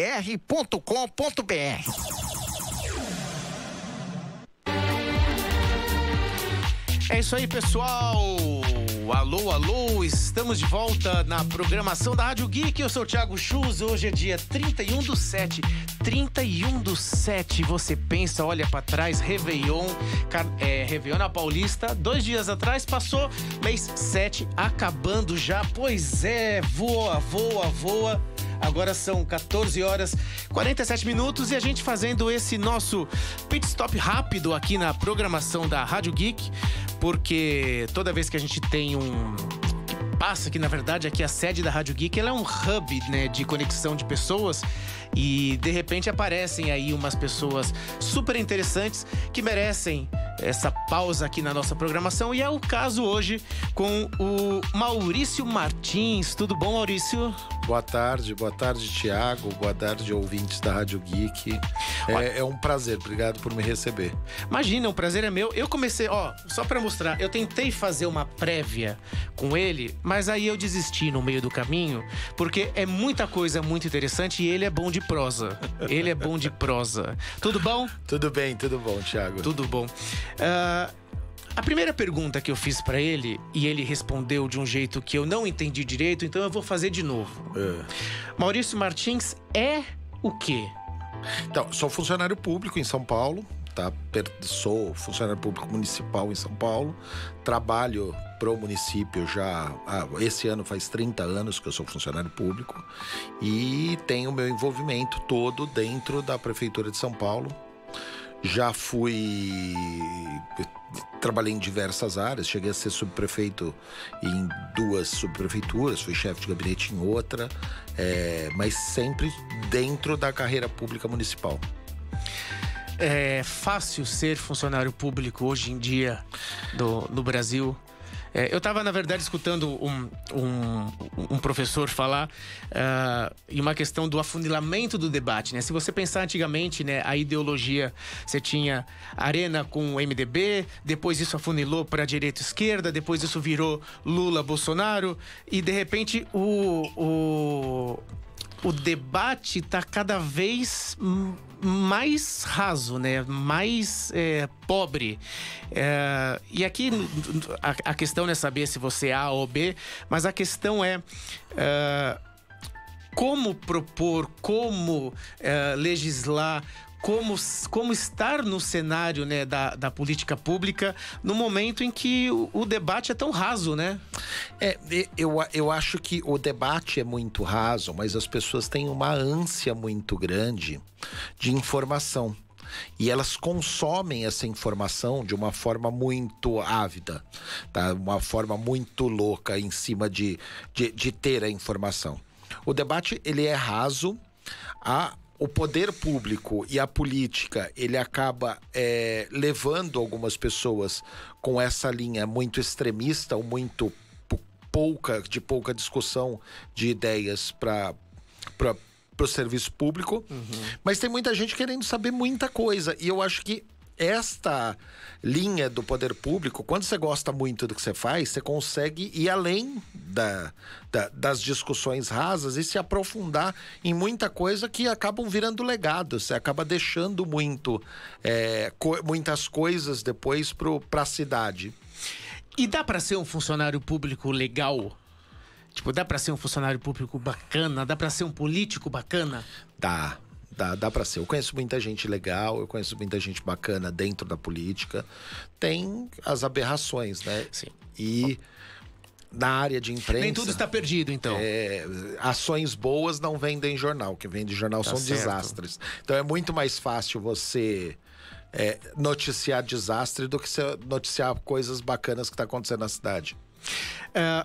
É isso aí, pessoal. Alô, alô, estamos de volta na programação da Rádio Geek. Eu sou o Thiago Schultz. Hoje é dia 31/7. 31/7. Você pensa, olha pra trás, Réveillon na Paulista. 2 dias atrás passou mês 7, acabando já. Pois é, voa. Agora são 14h47 e a gente fazendo esse nosso pit stop rápido aqui na programação da Rádio Geek, porque toda vez que a gente tem passa que na verdade aqui a sede da Rádio Geek, ela é um hub, né, de conexão de pessoas, e de repente aparecem aí umas pessoas super interessantes que merecem essa pausa aqui na nossa programação, e é o caso hoje com o Maurício Martins. Tudo bom, Maurício? Boa tarde, Thiago, boa tarde, ouvintes da Rádio Geek. É um prazer, obrigado por me receber. Imagina, o prazer é meu. Eu comecei, só pra mostrar, eu tentei fazer uma prévia com ele, mas aí eu desisti no meio do caminho, porque é muita coisa muito interessante e ele é bom de prosa. Tudo bom? Tudo bom, Thiago. Tudo bom. A primeira pergunta que eu fiz pra ele, e ele respondeu de um jeito que eu não entendi direito, então eu vou fazer de novo. Maurício Martins é o quê? Então, sou funcionário público em São Paulo, tá? Sou funcionário público municipal em São Paulo. Trabalho pro município já... esse ano faz 30 anos que eu sou funcionário público. E tenho meu envolvimento todo dentro da Prefeitura de São Paulo. Trabalhei em diversas áreas, cheguei a ser subprefeito em 2 subprefeituras, fui chefe de gabinete em outra, mas sempre dentro da carreira pública municipal. É fácil ser funcionário público hoje em dia no Brasil? Eu estava, na verdade, escutando um professor falar em uma questão do afunilamento do debate, né? Se você pensar antigamente, né, a ideologia, você tinha Arena com o MDB, depois isso afunilou para a direita e esquerda, depois isso virou Lula, Bolsonaro, e de repente o debate está cada vez mais raso, né? Mais pobre. E aqui a questão não é saber se você é A ou B, mas a questão é como propor, como legislar, como estar no cenário, né, da política pública no momento em que o debate é tão raso, né? Eu acho que o debate é muito raso, mas as pessoas têm uma ânsia muito grande de informação. E elas consomem essa informação de uma forma muito ávida, tá? Uma forma muito louca em cima de ter a informação. O debate, ele é raso. O poder público e a política, ele acaba levando algumas pessoas com essa linha muito extremista ou muito pouca discussão de ideias para o serviço público. Mas tem muita gente querendo saber muita coisa, e eu acho que esta linha do poder público, quando você gosta muito do que você faz, você consegue ir além das discussões rasas e se aprofundar em muita coisa que acabam virando legado. Você acaba deixando muitas coisas depois para a cidade. E dá para ser um funcionário público legal? Tipo, dá para ser um funcionário público bacana? Dá para ser um político bacana? Dá pra ser. Eu conheço muita gente legal, eu conheço muita gente bacana dentro da política. Tem as aberrações, né? Sim. E na área de imprensa... Nem tudo está perdido, então. Ações boas não vendem jornal. O que vende jornal são desastres. Então é muito mais fácil você noticiar desastre do que você noticiar coisas bacanas que tá acontecendo na cidade.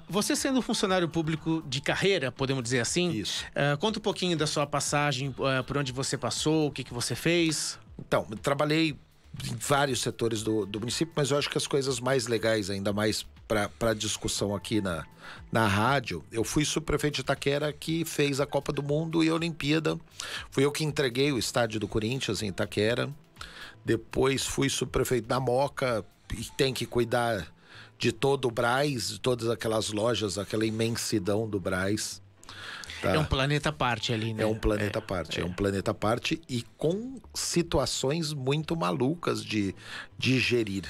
Você sendo funcionário público de carreira, podemos dizer assim. Isso. Conta um pouquinho da sua passagem, por onde você passou, o que você fez. Então, eu trabalhei em vários setores do município, mas eu acho que as coisas mais legais, ainda mais para discussão aqui na rádio, eu fui subprefeito de Itaquera, que fez a Copa do Mundo e a Olimpíada. Fui eu que entreguei o estádio do Corinthians em Itaquera. Depois fui subprefeito da Moca, e tem que cuidar de todo o Brás, de todas aquelas lojas, aquela imensidão do Brás. É um planeta à parte ali, né? É um planeta à parte, é um planeta à parte e com situações muito malucas de gerir,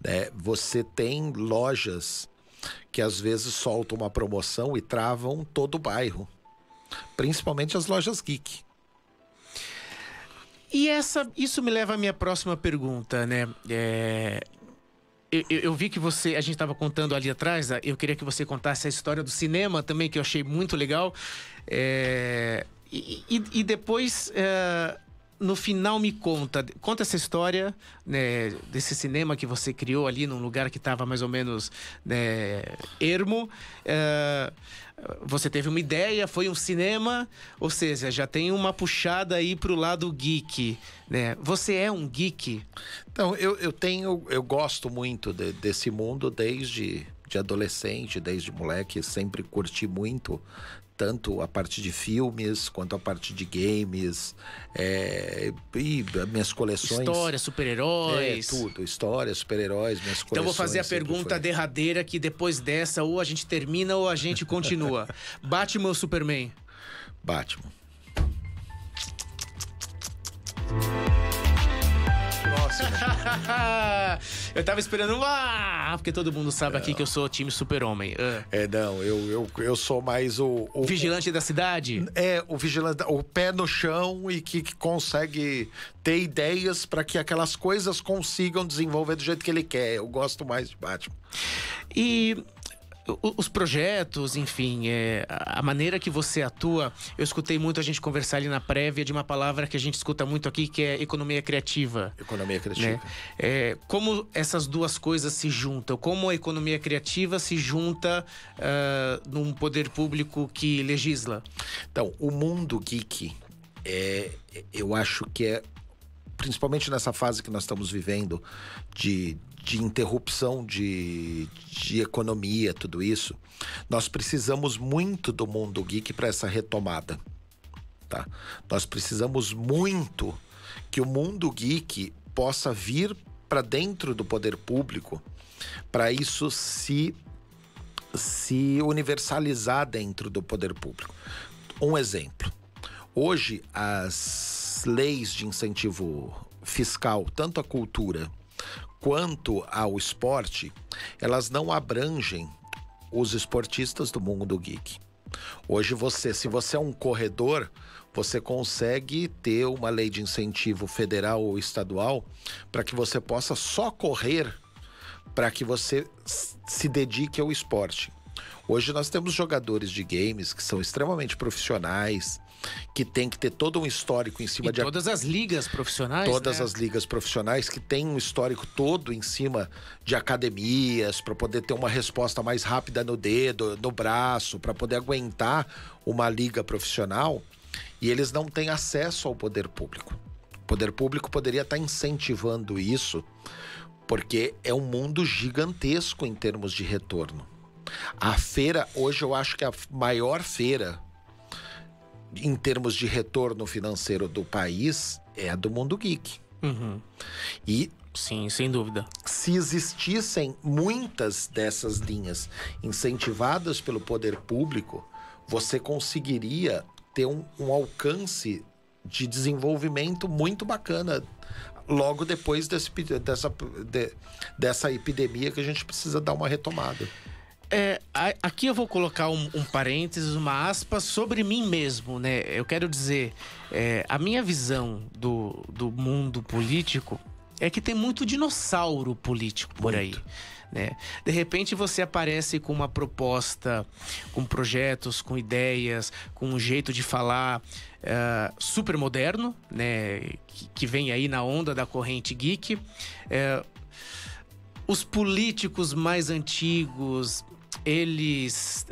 né? Você tem lojas que às vezes soltam uma promoção e travam todo o bairro, principalmente as lojas geek. E isso me leva à minha próxima pergunta, né? Eu vi que a gente estava contando ali atrás, eu queria que você contasse a história do cinema também, que eu achei muito legal. E depois, no final, me conta essa história, né, desse cinema que você criou ali num lugar que estava mais ou menos, né, ermo. Você teve uma ideia, foi um cinema, ou seja, já tem uma puxada aí pro lado geek, né? Você é um geek? Então, eu gosto muito desse mundo desde adolescente, desde moleque, sempre curti muito, tanto a parte de filmes, quanto a parte de games, e minhas coleções... História, super-heróis... tudo, história, super-heróis, minhas coleções... Então vou fazer a pergunta derradeira, que depois dessa, ou a gente termina ou a gente continua. Batman ou Superman? Batman. Eu tava esperando porque todo mundo sabe aqui que eu sou time Super-Homem. Não, eu sou mais o vigilante da cidade? O vigilante, o pé no chão e que consegue ter ideias para que aquelas coisas consigam desenvolver do jeito que ele quer. Eu gosto mais de Batman. E os projetos, enfim, a maneira que você atua, eu escutei muito a gente conversar ali na prévia de uma palavra que a gente escuta muito aqui, que é economia criativa. Economia criativa. Né? Como essas duas coisas se juntam? Como a economia criativa se junta num poder público que legisla? Então, o mundo geek, eu acho que principalmente nessa fase que nós estamos vivendo de interrupção de economia, tudo isso, nós precisamos muito do mundo geek para essa retomada, tá? Nós precisamos muito que o mundo geek possa vir para dentro do poder público, para isso se universalizar dentro do poder público. Um exemplo. Hoje, as leis de incentivo fiscal, tanto à cultura quanto ao esporte, elas não abrangem os esportistas do mundo geek. Hoje, se você é um corredor, você consegue ter uma lei de incentivo federal ou estadual para que você possa só correr, para que você se dedique ao esporte. Hoje nós temos jogadores de games que são extremamente profissionais, que tem que ter todo um histórico em cima de... todas as ligas profissionais, todas, né? As ligas profissionais que têm um histórico todo em cima de academias, para poder ter uma resposta mais rápida no dedo, no braço, para poder aguentar uma liga profissional, e eles não têm acesso ao poder público. O poder público poderia estar incentivando isso, porque é um mundo gigantesco em termos de retorno. A feira, hoje eu acho que a maior feira em termos de retorno financeiro do país é a do mundo geek. Uhum. E sim, sem dúvida. Se existissem muitas dessas linhas incentivadas pelo poder público, você conseguiria ter um alcance de desenvolvimento muito bacana logo depois dessa epidemia que a gente precisa dar uma retomada. Aqui eu vou colocar um parênteses, uma aspa sobre mim mesmo, né? Eu quero dizer, a minha visão do mundo político é que tem muito dinossauro político por aí, né? De repente você aparece com uma proposta, com projetos, com ideias, com um jeito de falar super moderno, né? Que vem aí na onda da corrente geek. Os políticos mais antigos, eles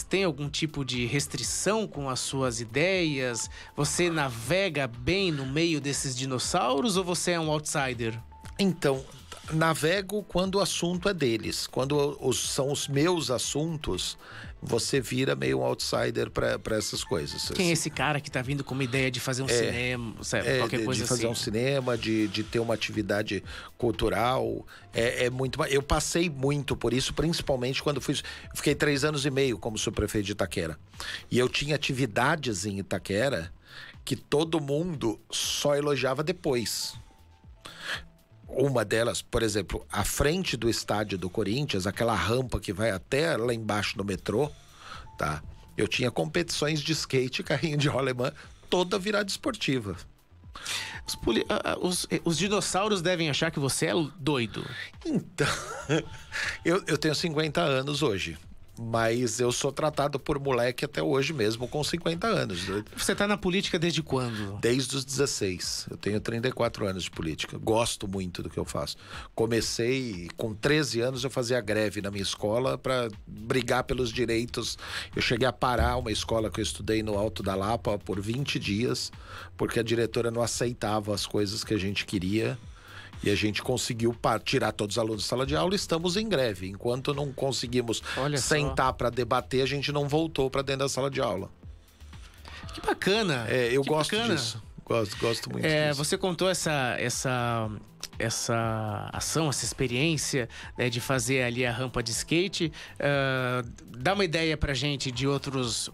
têm algum tipo de restrição com as suas ideias? Você navega bem no meio desses dinossauros ou você é um outsider? Então, navego quando o assunto é deles. Quando são os meus assuntos, você vira meio um outsider para essas coisas. Quem é esse cara que tá vindo com uma ideia de fazer um cinema, sabe, qualquer coisa de fazer assim? um cinema, de ter uma atividade cultural, é muito... Eu passei muito por isso, principalmente quando fiquei 3 anos e meio como subprefeito de Itaquera. E eu tinha atividades em Itaquera que todo mundo só elogiava depois. Uma delas, por exemplo, à frente do estádio do Corinthians, aquela rampa que vai até lá embaixo do metrô, tá? Eu tinha competições de skate e carrinho de rolemã, toda virada esportiva. Os dinossauros devem achar que você é doido. Então, eu tenho 50 anos hoje. Mas eu sou tratado por moleque até hoje mesmo, com 50 anos. Você tá na política desde quando? Desde os 16. Eu tenho 34 anos de política. Gosto muito do que eu faço. Comecei, com 13 anos, eu fazia greve na minha escola para brigar pelos direitos. Eu cheguei a parar uma escola que eu estudei no Alto da Lapa por 20 dias, porque a diretora não aceitava as coisas que a gente queria. E a gente conseguiu tirar todos os alunos da sala de aula e estamos em greve. Enquanto não conseguimos sentar para debater, a gente não voltou para dentro da sala de aula. Que bacana! Eu gosto disso. Gosto muito disso. Você contou essa ação, essa experiência, né, de fazer ali a rampa de skate. Dá uma ideia pra gente de outras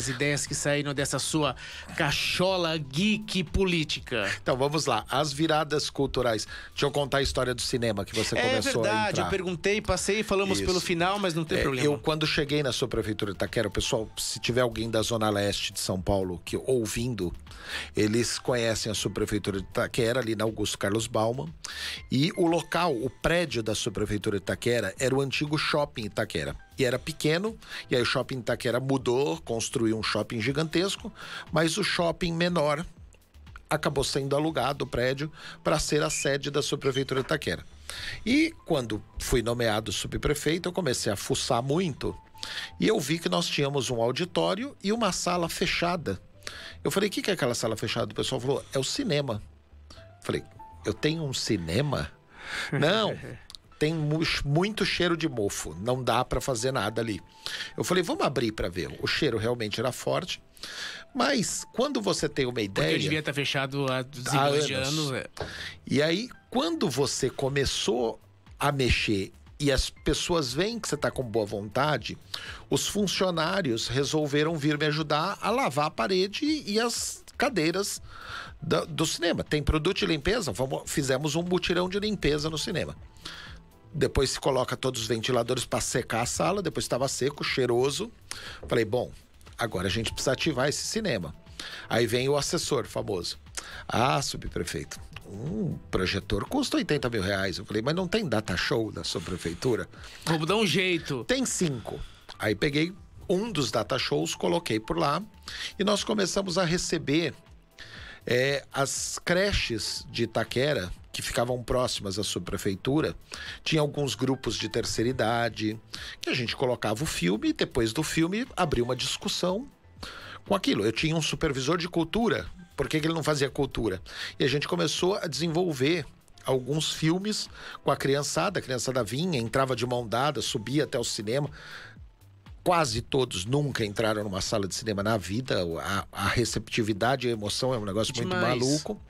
ideias que saíram dessa sua cachola geek política. Então, vamos lá. As viradas culturais. Deixa eu contar a história do cinema que você começou a entrar. É verdade, eu perguntei, passei, falamos pelo final, mas não tem problema. Eu, quando cheguei na sua prefeitura de Itaquera, pessoal, se tiver alguém da Zona Leste de São Paulo que ouvindo, eles conhecem a subprefeitura de Itaquera, ali na Augusto Carlos Bauman. E o local, o prédio da subprefeitura de Itaquera era o antigo shopping Itaquera. E era pequeno, e aí o shopping Itaquera mudou, construiu um shopping gigantesco, mas o shopping menor acabou sendo alugado, o prédio, para ser a sede da subprefeitura de Itaquera. E quando fui nomeado subprefeito, eu comecei a fuçar muito, e eu vi que nós tínhamos um auditório e uma sala fechada. Eu falei, o que é aquela sala fechada? O pessoal falou, é o cinema. Eu falei, eu tenho um cinema? Não, tem muito cheiro de mofo, não dá para fazer nada ali. Eu falei, vamos abrir para ver. O cheiro realmente era forte, mas quando você tem uma ideia... Porque devia estar fechado há 12 anos. E aí, quando você começou a mexer e as pessoas veem que você está com boa vontade, os funcionários resolveram vir me ajudar a lavar a parede e as cadeiras do cinema. Tem produto de limpeza? Fizemos um mutirão de limpeza no cinema. Depois se coloca todos os ventiladores para secar a sala, depois estava seco, cheiroso. Falei, bom, agora a gente precisa ativar esse cinema. Aí vem o assessor famoso. Ah, subprefeito, um projetor custa 80 mil reais. Eu falei, mas não tem data show da sua prefeitura? Vamos dar um jeito. Tem 5. Aí peguei um dos data shows, coloquei por lá e nós começamos a receber as creches de Itaquera, que ficavam próximas à subprefeitura, tinha alguns grupos de terceira idade, que a gente colocava o filme e depois do filme abria uma discussão com aquilo. Eu tinha um supervisor de cultura, por que ele não fazia cultura? E a gente começou a desenvolver alguns filmes com a criançada vinha, entrava de mão dada, subia até o cinema. Quase todos nunca entraram numa sala de cinema na vida. A receptividade e a emoção é um negócio muito maluco.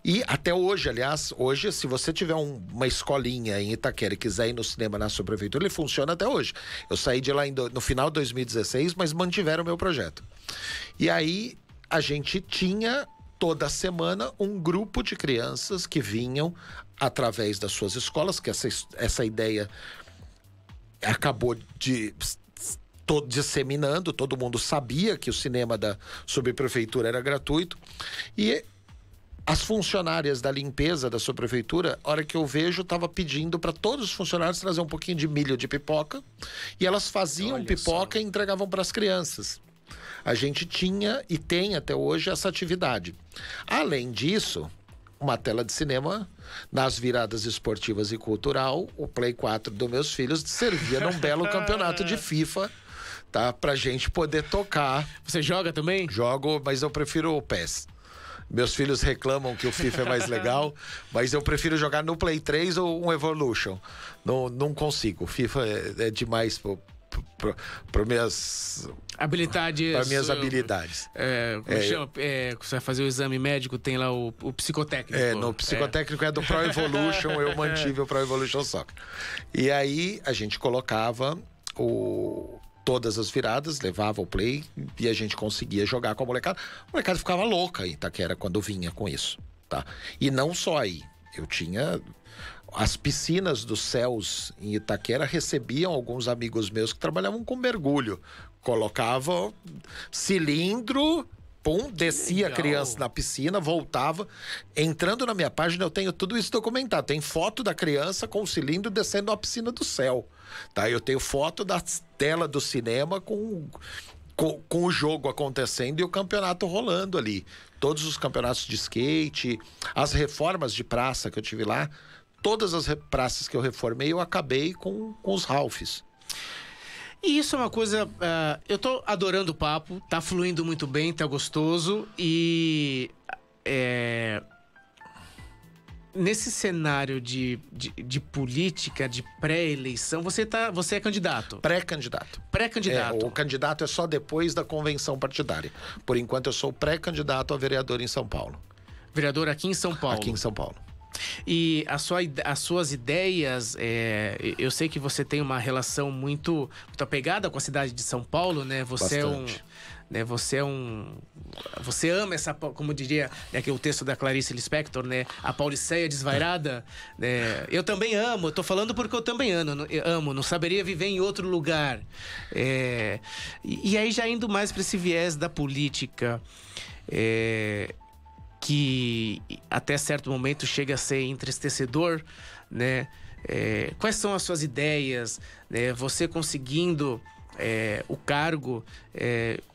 E até hoje, aliás, hoje, se você tiver uma escolinha em Itaquera e quiser ir no cinema na sua prefeitura, ele funciona até hoje. Eu saí de lá no final de 2016, mas mantiveram o meu projeto. E aí, a gente tinha toda semana um grupo de crianças que vinham através das suas escolas, que essa ideia acabou disseminando, todo mundo sabia que o cinema da subprefeitura era gratuito, e as funcionárias da limpeza da subprefeitura, a hora que eu vejo, estava pedindo para todos os funcionários trazer um pouquinho de milho de pipoca, e elas faziam pipoca e entregavam para as crianças. A gente tinha e tem até hoje essa atividade. Além disso, uma tela de cinema nas viradas esportivas e cultural, o Play 4 dos meus filhos servia num belo campeonato de FIFA, tá? Pra gente poder tocar. Você joga também? Jogo, mas eu prefiro o PES. Meus filhos reclamam que o FIFA é mais legal, mas eu prefiro jogar no Play 3 ou um Evolution. Não consigo. O FIFA é demais para minhas habilidades. Para minhas habilidades. Você vai fazer o exame médico, tem lá o psicotécnico. No psicotécnico é do Pro Evolution, eu mantive o Pro Evolution Soccer. E aí a gente colocava todas as viradas, levava o play e a gente conseguia jogar com a molecada. A molecada ficava louca em Itaquera quando vinha com isso, tá? E não só aí. Eu tinha... As piscinas dos céus em Itaquera recebiam alguns amigos meus que trabalhavam com mergulho. Colocava cilindro, pum, descia a criança na piscina, voltava. Entrando na minha página, eu tenho tudo isso documentado. Tem foto da criança com o cilindro descendo a piscina do céu. Tá? Eu tenho foto da tela do cinema com o jogo acontecendo e o campeonato rolando ali. Todos os campeonatos de skate, as reformas de praça que eu tive lá, todas as praças que eu reformei, eu acabei com os Ralphs. E isso é uma coisa... eu tô adorando o papo, tá fluindo muito bem, tá gostoso. E... nesse cenário de política, de pré-eleição, você é candidato? Pré-candidato. Pré-candidato. O candidato é só depois da convenção partidária. Por enquanto, eu sou pré-candidato a vereador em São Paulo. Vereador aqui em São Paulo? Aqui em São Paulo. E as suas ideias, eu sei que você tem uma relação muito apegada com a cidade de São Paulo, né? Bastante. Você ama essa, como diria, né, que é o texto da Clarice Lispector, né? A Pauliceia desvairada. Né? Eu também amo, eu tô falando porque eu também amo, não saberia viver em outro lugar. E aí já indo mais para esse viés da política, que até certo momento chega a ser entristecedor, né? Quais são as suas ideias, né? Você conseguindo o cargo,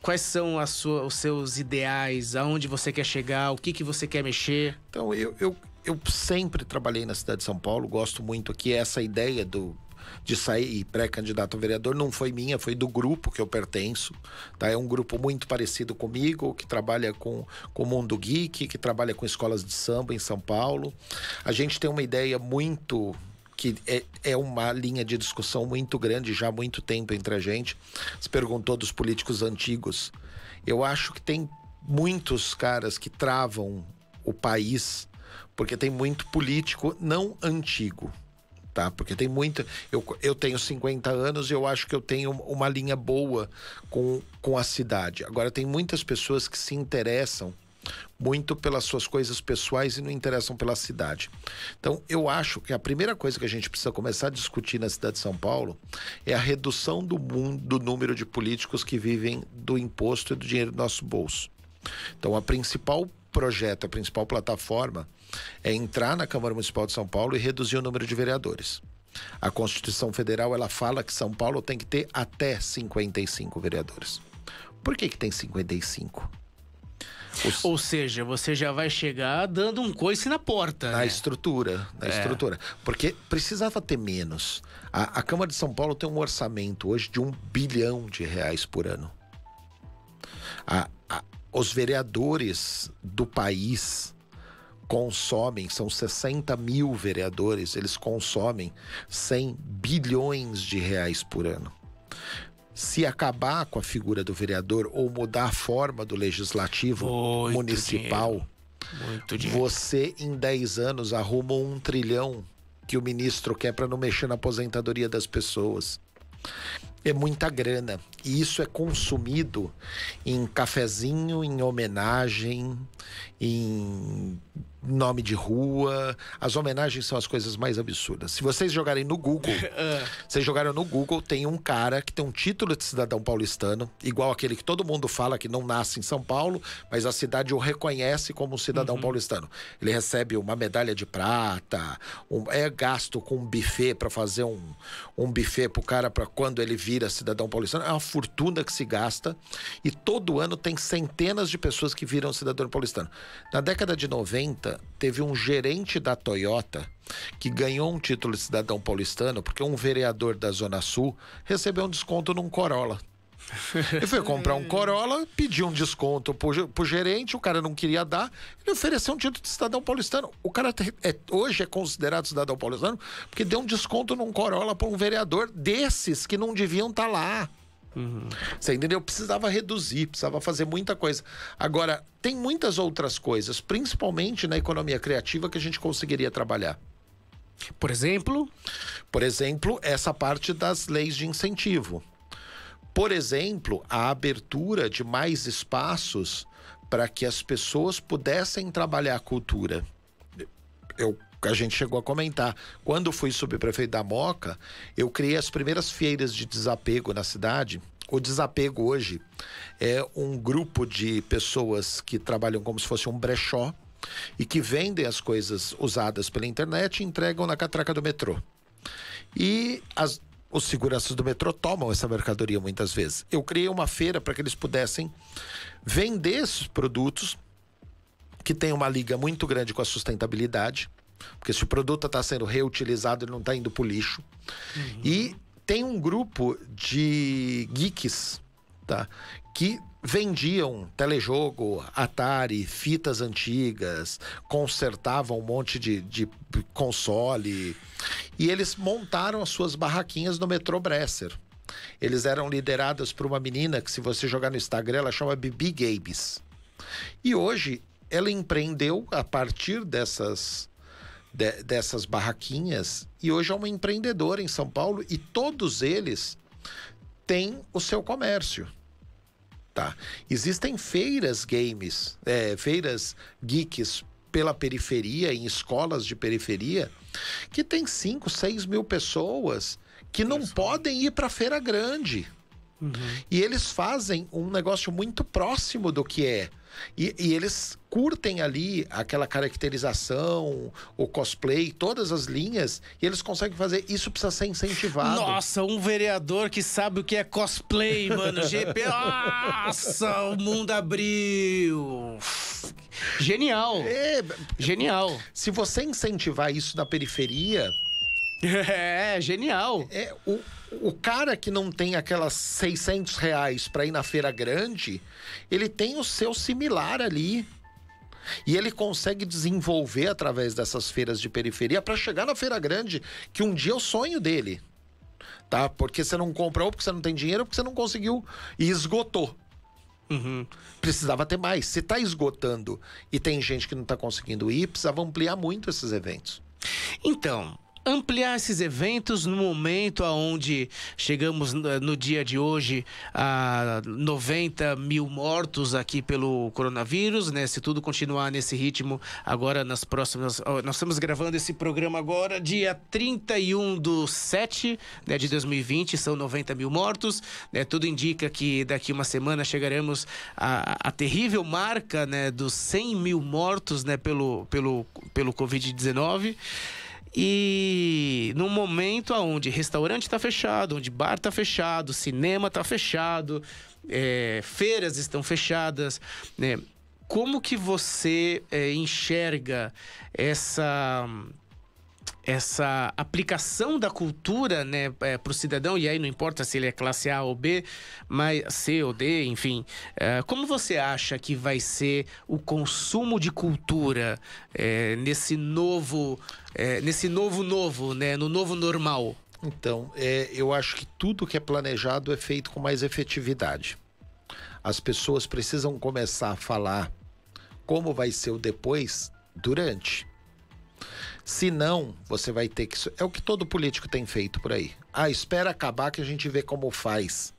quais são os seus ideais, aonde você quer chegar, o que você quer mexer? Então, eu sempre trabalhei na cidade de São Paulo, gosto muito aqui, essa ideia de sair pré-candidato a vereador não foi minha, foi do grupo que eu pertenço, tá? É um grupo muito parecido comigo, que trabalha com o Mundo Geek, que trabalha com escolas de samba em São Paulo. A gente tem uma ideia muito... que é uma linha de discussão muito grande já há muito tempo entre a gente. Você perguntou dos políticos antigos. Eu acho que tem muitos caras que travam o país, porque tem muito político não antigo. Tá? Porque tem muita... Eu tenho 50 anos e eu acho que eu tenho uma linha boa com a cidade. Agora, tem muitas pessoas que se interessam muito pelas suas coisas pessoais e não interessam pela cidade. Então, eu acho que a primeira coisa que a gente precisa começar a discutir na cidade de São Paulo é a redução do número de políticos que vivem do imposto e do dinheiro do nosso bolso. Então, a principal plataforma é entrar na Câmara Municipal de São Paulo e reduzir o número de vereadores. A Constituição Federal, ela fala que São Paulo tem que ter até 55 vereadores. Por que tem 55? Ou seja, você já vai chegar dando um coice na porta. Na estrutura. Porque precisava ter menos. A Câmara de São Paulo tem um orçamento hoje de R$1 bilhão por ano. Os vereadores do país consomem, são 60 mil vereadores, eles consomem 100 bilhões de reais por ano. Se acabar com a figura do vereador ou mudar a forma do legislativo municipal, você em 10 anos arruma 1 trilhão que o ministro quer para não mexer na aposentadoria das pessoas. É muita grana. E isso é consumido em cafezinho, em homenagem, em nome de rua. As homenagens são as coisas mais absurdas. Se vocês jogarem no Google, vocês jogaram no Google, tem um cara que tem um título de cidadão paulistano, igual aquele que todo mundo fala que não nasce em São Paulo, mas a cidade o reconhece como um cidadão paulistano. Ele recebe uma medalha de prata, é gasto com um buffet para fazer um buffet pro cara para quando ele vira cidadão paulistano. É uma fortuna que se gasta e todo ano tem centenas de pessoas que viram cidadão paulistano. Na década de 90, teve um gerente da Toyota que ganhou um título de cidadão paulistano porque um vereador da Zona Sul recebeu um desconto num Corolla. Ele foi comprar um Corolla, pediu um desconto pro gerente, o cara não queria dar, ele ofereceu um título de cidadão paulistano. O cara hoje é considerado cidadão paulistano porque deu um desconto num Corolla para um vereador desses que não deviam estar lá. Você entendeu? Precisava reduzir, precisava fazer muita coisa. Agora, tem muitas outras coisas, principalmente na economia criativa, que a gente conseguiria trabalhar. Por exemplo? Por exemplo, essa parte das leis de incentivo. Por exemplo, a abertura de mais espaços para que as pessoas pudessem trabalhar a cultura. A gente chegou a comentar. Quando fui subprefeito da Moca, eu criei as primeiras feiras de desapego na cidade. O desapego hoje é um grupo de pessoas que trabalham como se fosse um brechó e que vendem as coisas usadas pela internet e entregam na catraca do metrô. E os seguranças do metrô tomam essa mercadoria muitas vezes. Eu criei uma feira para que eles pudessem vender esses produtos que tem uma liga muito grande com a sustentabilidade, porque se o produto está sendo reutilizado, ele não está indo para o lixo. E tem um grupo de geeks, tá, que vendiam telejogo, Atari, fitas antigas, consertavam um monte de console. E eles montaram as suas barraquinhas no metrô Bresser. Eles eram liderados por uma menina que, se você jogar no Instagram, ela chama Bibi Gabes. E hoje ela empreendeu a partir dessas barraquinhas e hoje é uma empreendedora em São Paulo e todos eles têm o seu comércio. Tá. Existem feiras feiras geeks pela periferia, em escolas de periferia, que tem 5, 6 mil pessoas que não podem ir para a feira grande. E eles fazem um negócio muito próximo do que é. E eles curtem ali aquela caracterização, o cosplay, todas as linhas, e eles conseguem fazer. Isso precisa ser incentivado. Nossa, um vereador que sabe o que é cosplay, mano. GP. Nossa, o mundo abriu. Genial. Genial. Se você incentivar isso na periferia... É, genial. O cara que não tem aquelas R$600 para ir na feira grande, ele tem o seu similar ali. E ele consegue desenvolver através dessas feiras de periferia para chegar na feira grande, que um dia é o sonho dele. Tá? Porque você não compra ou porque você não tem dinheiro ou porque você não conseguiu e esgotou. Precisava ter mais. Se tá esgotando e tem gente que não tá conseguindo ir, precisava ampliar muito esses eventos. Então, ampliar esses eventos no momento onde chegamos no dia de hoje a 90 mil mortos aqui pelo coronavírus, né? Se tudo continuar nesse ritmo, agora nas próximas... Nós estamos gravando esse programa agora, dia 31/7, né, de 2020, são 90 mil mortos, né? Tudo indica que daqui uma semana chegaremos à terrível marca, né, dos 100 mil mortos, né, pelo Covid-19. E num momento onde restaurante está fechado, onde bar está fechado, cinema está fechado, feiras estão fechadas, né? Como que você enxerga essa aplicação da cultura, né, para o cidadão, e aí não importa se ele é classe A ou B, mas C ou D, enfim. Como você acha que vai ser o consumo de cultura nesse novo, né, no novo normal? Então, eu acho que tudo que é planejado é feito com mais efetividade. As pessoas precisam começar a falar como vai ser o depois, durante. Se não, você vai ter que... É o que todo político tem feito por aí. Espera acabar que a gente vê como faz.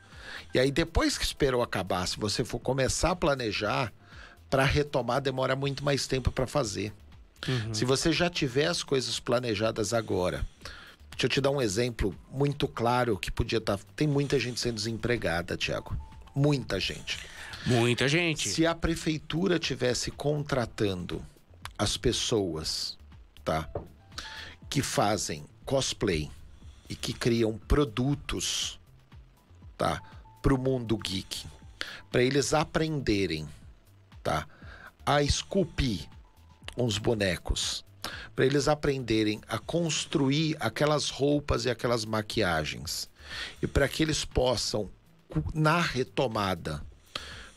E aí, depois que esperou acabar, se você for começar a planejar, para retomar demora muito mais tempo para fazer. Se você já tiver as coisas planejadas agora... Deixa eu te dar um exemplo muito claro que podia estar... Tem muita gente sendo desempregada, Tiago. Muita gente. Muita gente. Se a prefeitura tivesse contratando as pessoas... Tá? Que fazem cosplay e que criam produtos, tá? Para o mundo geek, para eles aprenderem, tá? A esculpir uns bonecos, para eles aprenderem a construir aquelas roupas e aquelas maquiagens, e para que eles possam na retomada,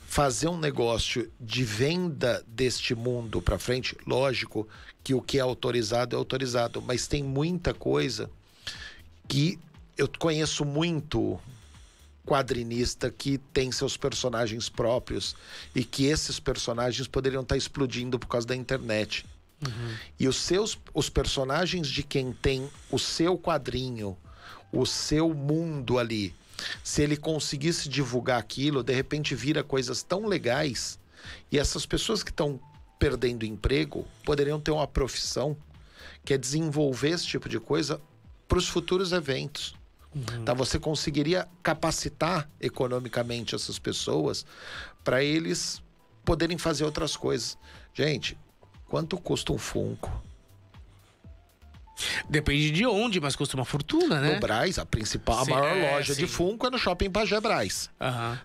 fazer um negócio de venda deste mundo para frente, lógico que o que é autorizado, mas tem muita coisa que eu conheço muito quadrinista que tem seus personagens próprios e que esses personagens poderiam estar explodindo por causa da internet. E os personagens de quem tem o seu quadrinho, o seu mundo ali, se ele conseguisse divulgar aquilo, de repente vira coisas tão legais, e essas pessoas que estão perdendo emprego poderiam ter uma profissão que é desenvolver esse tipo de coisa para os futuros eventos. Tá? Você conseguiria capacitar economicamente essas pessoas para eles poderem fazer outras coisas. Gente, quanto custa um Funko? Depende de onde, mas custa uma fortuna, né? No Brás, a maior loja de Funko é no Shopping Pajé Brás.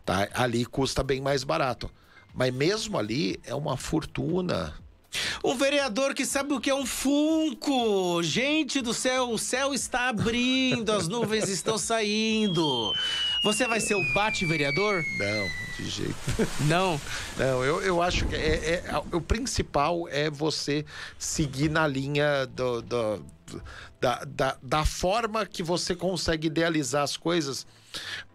Tá? Ali custa bem mais barato. Mas mesmo ali é uma fortuna. Um vereador que sabe o que é um Funko. Gente do céu, o céu está abrindo, as nuvens estão saindo. Você vai ser o bate-vereador? Não, de jeito. Não? Não, eu acho que o principal é você seguir na linha da forma que você consegue idealizar as coisas,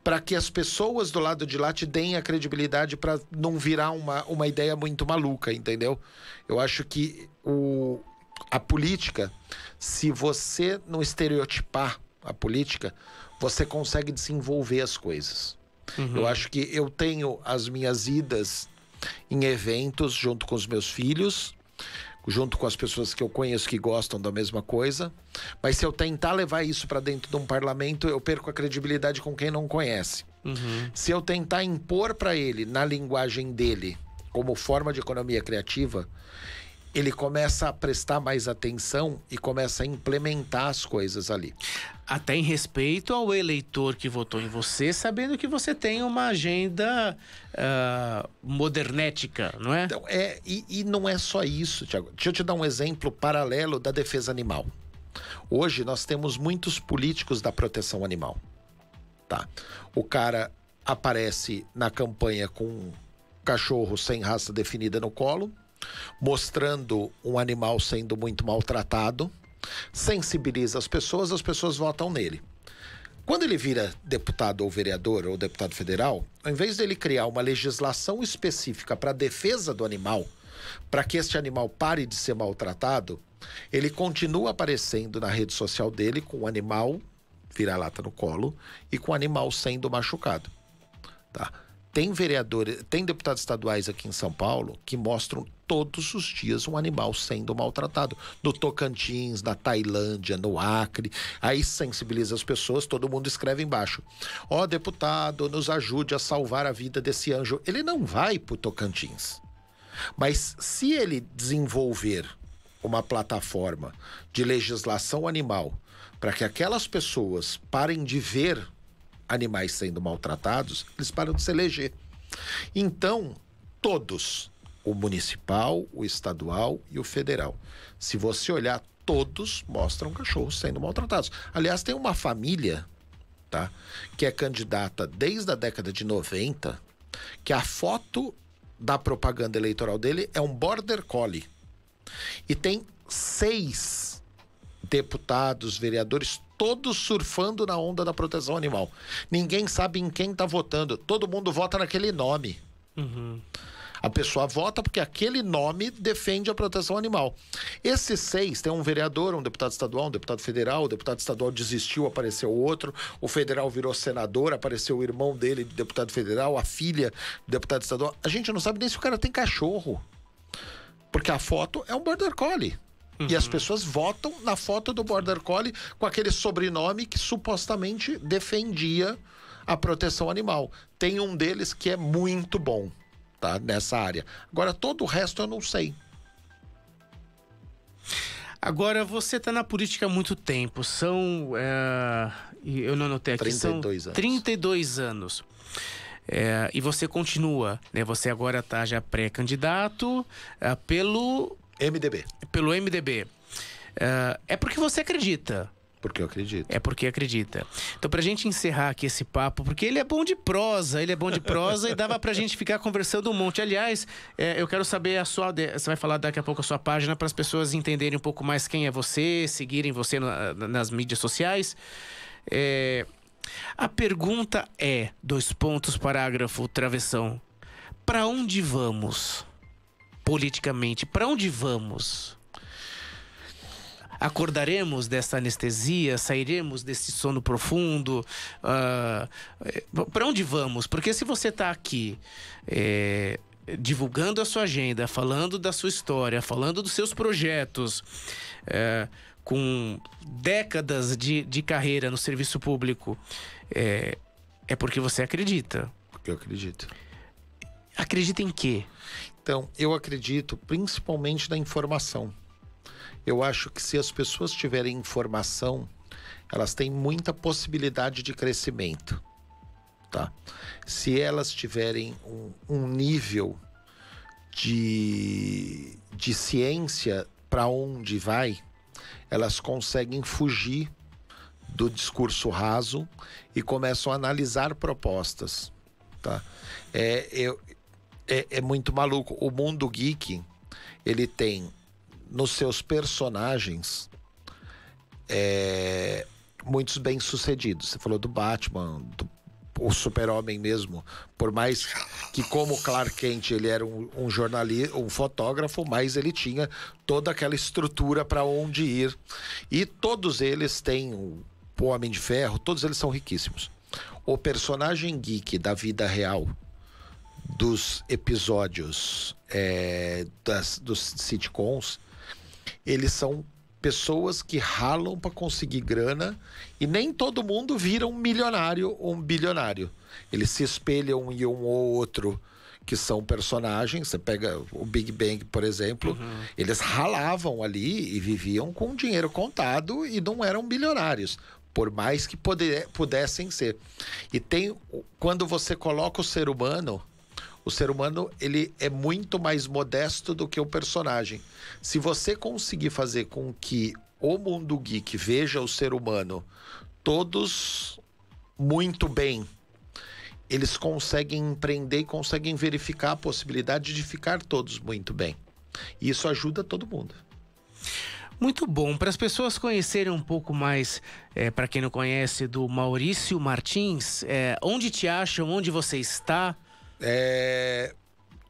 para que as pessoas do lado de lá te deem a credibilidade, para não virar uma ideia muito maluca, entendeu? Eu acho que a política, se você não estereotipar a política, você consegue desenvolver as coisas. Eu acho que eu tenho as minhas idas em eventos junto com os meus filhos, junto com as pessoas que eu conheço que gostam da mesma coisa, mas se eu tentar levar isso para dentro de um parlamento, eu perco a credibilidade com quem não conhece. Se eu tentar impor para ele, na linguagem dele, como forma de economia criativa, ele começa a prestar mais atenção e começa a implementar as coisas ali. Até em respeito ao eleitor que votou em você, sabendo que você tem uma agenda modernética, não é? Então, e não é só isso, Thiago. Deixa eu te dar um exemplo paralelo da defesa animal. Hoje nós temos muitos políticos da proteção animal. Tá? O cara aparece na campanha com um cachorro sem raça definida no colo, mostrando um animal sendo muito maltratado, sensibiliza as pessoas votam nele. Quando ele vira deputado ou vereador ou deputado federal, ao invés dele criar uma legislação específica para a defesa do animal, para que este animal pare de ser maltratado, ele continua aparecendo na rede social dele com o animal vira-lata no colo e com o animal sendo machucado. Tá? Tem deputados estaduais aqui em São Paulo que mostram todos os dias um animal sendo maltratado. No Tocantins, na Tailândia, no Acre. Aí sensibiliza as pessoas, todo mundo escreve embaixo: ó, deputado, nos ajude a salvar a vida desse anjo. Ele não vai pro Tocantins. Mas se ele desenvolver uma plataforma de legislação animal para que aquelas pessoas parem de ver animais sendo maltratados, eles param de se eleger. Então, todos, o municipal, o estadual e o federal, se você olhar, todos mostram cachorros sendo maltratados. Aliás, tem uma família, tá, que é candidata desde a década de 90, que a foto da propaganda eleitoral dele é um Border Collie. E tem 6 deputados, vereadores, todos surfando na onda da proteção animal. Ninguém sabe em quem tá votando. Todo mundo vota naquele nome. A pessoa vota porque aquele nome defende a proteção animal. Esses 6, tem um vereador, um deputado estadual, um deputado federal. O deputado estadual desistiu, apareceu outro. O federal virou senador, apareceu o irmão dele, deputado federal, a filha do deputado estadual. A gente não sabe nem se o cara tem cachorro. Porque a foto é um Border Collie. E as pessoas votam na foto do Border Collie com aquele sobrenome que supostamente defendia a proteção animal. Tem um deles que é muito bom, tá, nessa área. Agora, todo o resto eu não sei. Agora, você está na política há muito tempo. São, eu não anotei aqui, 32 são anos. 32 anos. E você continua, né? Você agora está já pré-candidato pelo MDB. Pelo MDB. É porque você acredita Porque eu acredito. É porque acredita. Então, pra gente encerrar aqui esse papo, porque ele é bom de prosa, e dava pra gente ficar conversando um monte. Aliás, eu quero saber a sua... Você vai falar daqui a pouco a sua página para as pessoas entenderem um pouco mais quem é você, seguirem você nas mídias sociais. A pergunta é, parágrafo, travessão. Pra onde vamos? Politicamente, pra onde vamos? Acordaremos dessa anestesia? Sairemos desse sono profundo? Para onde vamos? Porque se você está aqui divulgando a sua agenda, falando da sua história, falando dos seus projetos, com décadas de carreira no serviço público, é porque você acredita. Porque eu acredito. Acredita em quê? Então, eu acredito principalmente na informação. Eu acho que se as pessoas tiverem informação, elas têm muita possibilidade de crescimento, tá? Se elas tiverem um nível de ciência para onde vai, elas conseguem fugir do discurso raso e começam a analisar propostas, tá? É muito maluco. O mundo geek, ele tem nos seus personagens muitos bem-sucedidos. Você falou do Batman, o Super-Homem mesmo. Por mais que, como Clark Kent, ele era um jornalista, um fotógrafo, mas ele tinha toda aquela estrutura para onde ir. E todos eles têm o Homem de Ferro, todos eles são riquíssimos. O personagem geek da vida real, dos episódios dos sitcoms, eles são pessoas que ralam para conseguir grana e nem todo mundo vira um milionário ou um bilionário. Eles se espelham em um ou outro que são personagens. Você pega o Big Bang, por exemplo, eles ralavam ali e viviam com dinheiro contado e não eram bilionários, por mais que pudessem ser. E quando você coloca o ser humano, ele é muito mais modesto do que o personagem. Se você conseguir fazer com que o mundo geek veja o ser humano todos muito bem, eles conseguem empreender e conseguem verificar a possibilidade de ficar todos muito bem. E isso ajuda todo mundo. Muito bom. Para as pessoas conhecerem um pouco mais, para quem não conhece, do Maurício Martins, onde te acham, onde você está?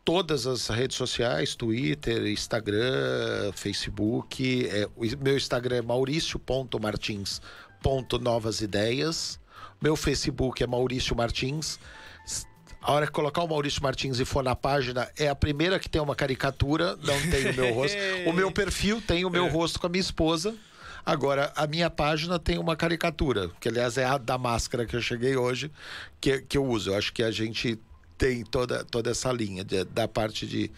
Todas as redes sociais, Twitter, Instagram, Facebook. O meu Instagram é mauricio.martins.novasideias. Meu Facebook é Maurício Martins. A hora que colocar o Maurício Martins e for na página, é a primeira que tem uma caricatura, não tem o meu rosto. O meu perfil tem o meu rosto com a minha esposa. Agora, a minha página tem uma caricatura, que aliás é a da máscara que eu cheguei hoje, que eu uso. Eu acho que a gente tem toda essa linha da parte de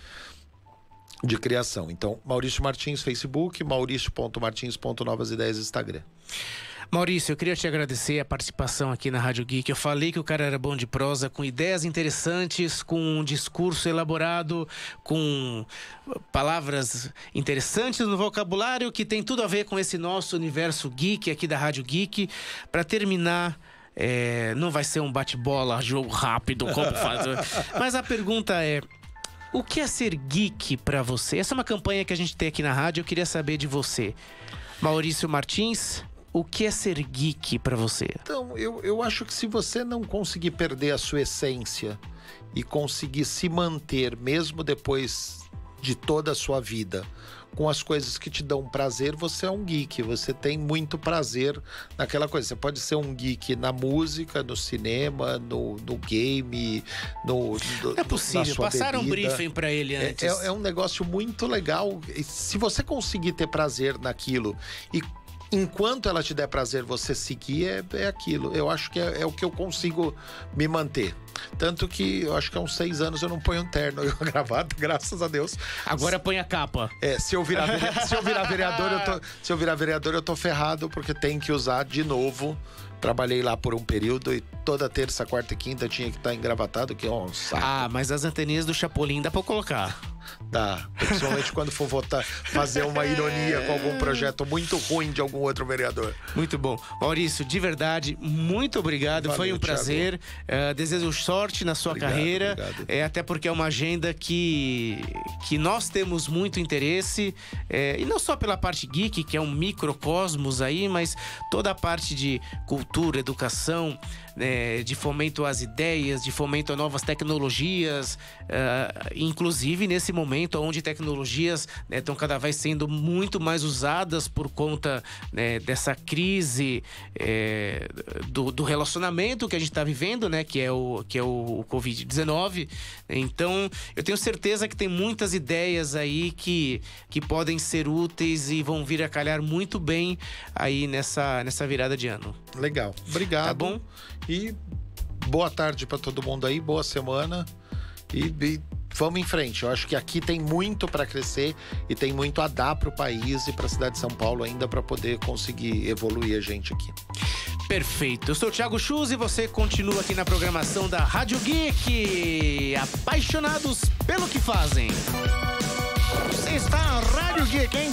criação. Então, Maurício Martins, Facebook, mauricio.martins.novasideias, Instagram. Maurício, eu queria te agradecer a participação aqui na Rádio Geek. Eu falei que o cara era bom de prosa, com ideias interessantes, com um discurso elaborado, com palavras interessantes no vocabulário, que tem tudo a ver com esse nosso universo geek aqui da Rádio Geek. Para terminar, não vai ser um bate-bola, jogo rápido, como fazer. Mas a pergunta é: o que é ser geek para você? Essa é uma campanha que a gente tem aqui na rádio. Eu queria saber de você, Maurício Martins. O que é ser geek para você? Então, eu acho que se você não conseguir perder a sua essência e conseguir se manter, mesmo depois de toda a sua vida, com as coisas que te dão prazer, você é um geek. Você tem muito prazer naquela coisa. Você pode ser um geek na música, no cinema, no game, Não é possível. Passaram um briefing para ele antes. É um negócio muito legal. E se você conseguir ter prazer naquilo e enquanto ela te der prazer, você seguir, é aquilo. Eu acho que é o que eu consigo me manter. Tanto que eu acho que há uns 6 anos eu não ponho um terno gravado, graças a Deus. Agora põe a capa. Se eu virar vereador, eu tô ferrado, porque tem que usar de novo. Trabalhei lá por um período e toda terça, quarta e quinta tinha que estar engravatado, que é um saco. Mas as anteninhas do Chapolin dá pra colocar. Dá. Principalmente quando for votar, fazer uma ironia com algum projeto muito ruim de algum outro vereador. Muito bom. Maurício, de verdade, muito obrigado. Valeu, foi um prazer. Desejo sorte na sua carreira. Obrigado. Até porque é uma agenda que nós temos muito interesse. E não só pela parte geek, que é um microcosmos aí, mas toda a parte de cultura, educação, de fomento às ideias, de fomento a novas tecnologias, inclusive nesse momento onde tecnologias estão cada vez sendo muito mais usadas por conta dessa crise do relacionamento que a gente está vivendo, que é o Covid-19. Então, eu tenho certeza que tem muitas ideias aí que podem ser úteis e vão vir a calhar muito bem aí nessa virada de ano. Legal. Obrigado. Tá bom? E boa tarde para todo mundo aí, boa semana e vamos em frente. Eu acho que aqui tem muito para crescer e tem muito a dar para o país e para a cidade de São Paulo ainda para poder conseguir evoluir a gente aqui. Perfeito. Eu sou o Thiago Chus e você continua aqui na programação da Rádio Geek. Apaixonados pelo que fazem. Você está na Rádio Geek, hein?